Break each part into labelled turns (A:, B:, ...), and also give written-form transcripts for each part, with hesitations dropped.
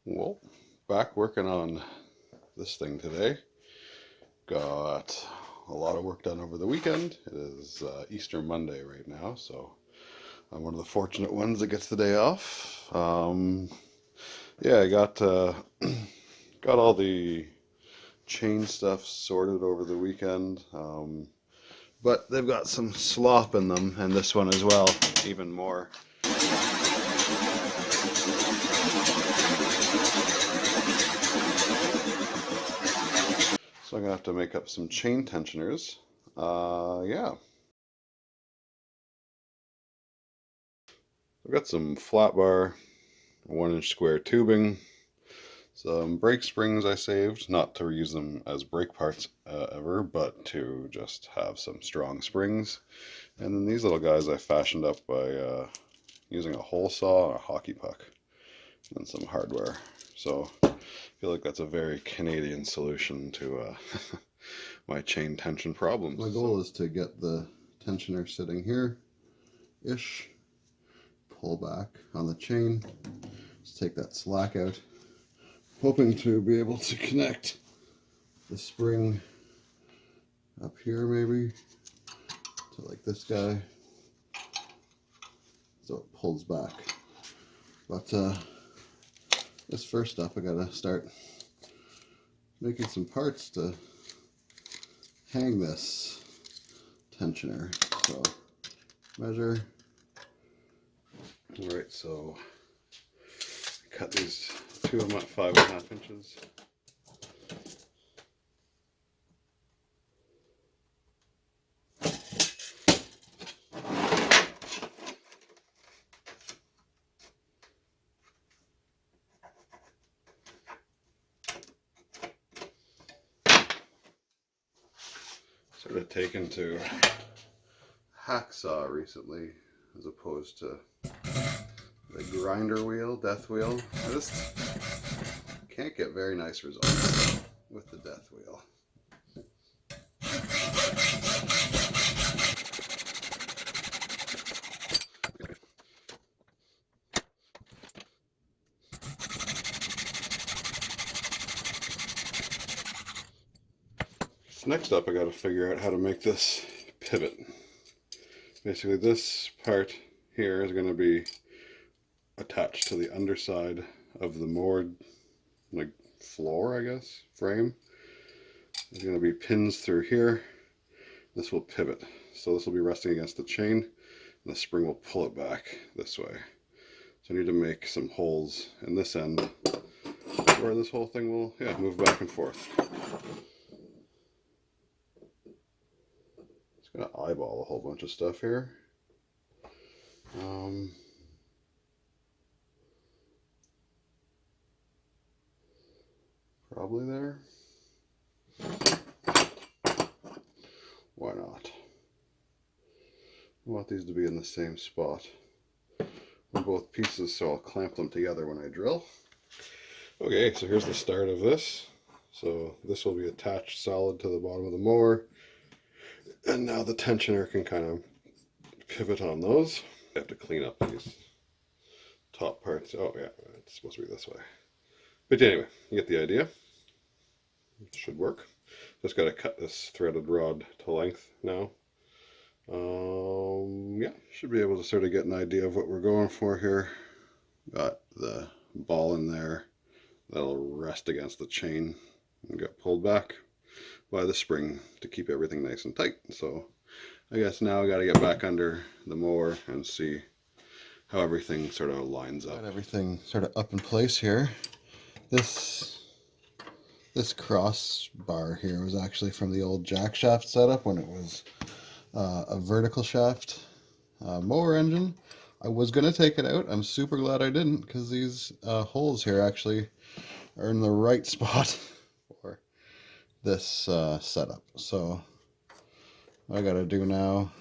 A: Well, back working on this thing today. Got a lot of work done over the weekend. It is Easter Monday right now, so I'm one of the fortunate ones that gets the day off. Yeah, I got got all the chain stuff sorted over the weekend, but they've got some slop in them, and this one as well, even more. So I'm gonna have to make up some chain tensioners. Yeah. I've got some flat bar, 1 inch square tubing, some brake springs I saved, not to reuse them as brake parts ever, but to just have some strong springs. And then these little guys I fashioned up by using a hole saw and a hockey puck and some hardware. So I feel like that's a very Canadian solution to my chain tension problems. My goal is to get the tensioner sitting here-ish, pull back on the chain, just take that slack out, hoping to be able to connect the spring up here maybe to like this guy, so it pulls back. But this first up, I gotta start making some parts to hang this tensioner. So measure. All right, so cut these two of them at 5.5 inches. Sort of taken to hacksaw recently as opposed to the grinder wheel, death wheel. I just can't get very nice results with the death wheel. So next up, I got to figure out how to make this pivot. Basically, this part here is going to be attached to the underside of the moored, like, floor, I guess, frame. There's going to be pins through here. This will pivot. So this will be resting against the chain, and the spring will pull it back this way. So I need to make some holes in this end where this whole thing will, yeah, move back and forth. Just going to eyeball a whole bunch of stuff here. Probably there. Why not? I want these to be in the same spot on both pieces, so I'll clamp them together when I drill. Okay, so here's the start of this. So this will be attached solid to the bottom of the mower, and now the tensioner can kind of pivot on those. I have to clean up these top parts. Oh yeah, it's supposed to be this way. But anyway, you get the idea. It should work. Just got to cut this threaded rod to length now. Yeah, should be able to sort of get an idea of what we're going for here. Got the ball in there that'll rest against the chain and get pulled back by the spring to keep everything nice and tight. So I guess now I got to get back under the mower and see how everything sort of lines up. Got everything sort of up in place here. This crossbar here was actually from the old jack shaft setup when it was a vertical shaft mower engine. I was going to take it out. I'm super glad I didn't, because these holes here actually are in the right spot for this setup. So what I got to do now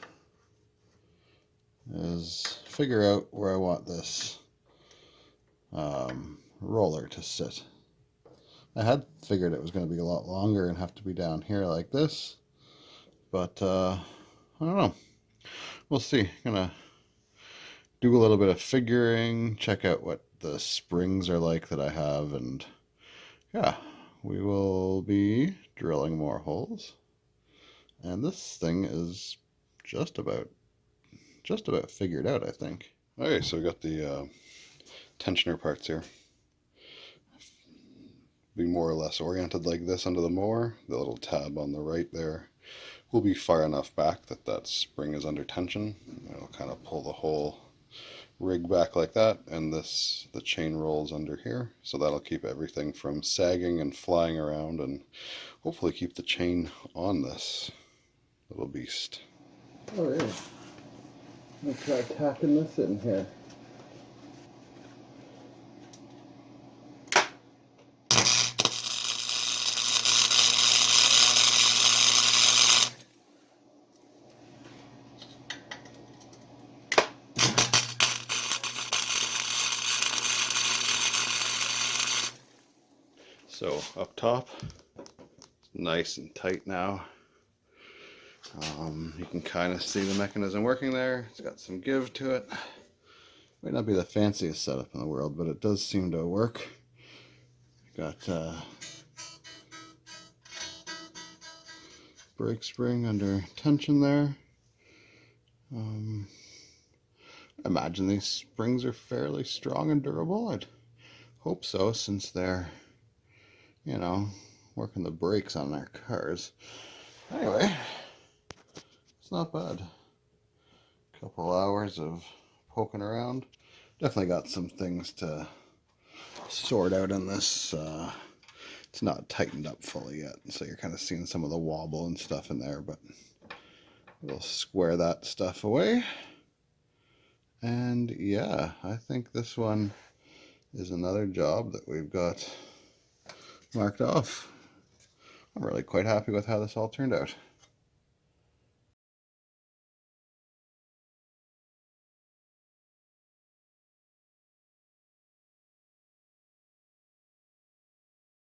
A: is figure out where I want this roller to sit. I had figured it was going to be a lot longer and have to be down here like this, but I don't know. We'll see. Gonna do a little bit of figuring, check out what the springs are like that I have, and yeah, we will be drilling more holes. And this thing is just about figured out, I think. Okay, so we got the tensioner parts here. Be more or less oriented like this under the mower. The little tab on the right there will be far enough back that that spring is under tension. It'll kind of pull the whole rig back like that, and the chain rolls under here, so that'll keep everything from sagging and flying around, and hopefully keep the chain on this little beast. Oh yeah, I'm gonna try tacking this in here. So up top, nice and tight now. You can kind of see the mechanism working there. It's got some give to it. Might not be the fanciest setup in the world, but it does seem to work. Got brake spring under tension there. I imagine these springs are fairly strong and durable. I'd hope so, since they're, you know, working the brakes on their cars. Anyway, it's not bad. Couple hours of poking around. Definitely got some things to sort out in this. It's not tightened up fully yet, so you're kind of seeing some of the wobble and stuff in there, but we'll square that stuff away. And yeah, I think this one is another job that we've got marked off. I'm really quite happy with how this all turned out.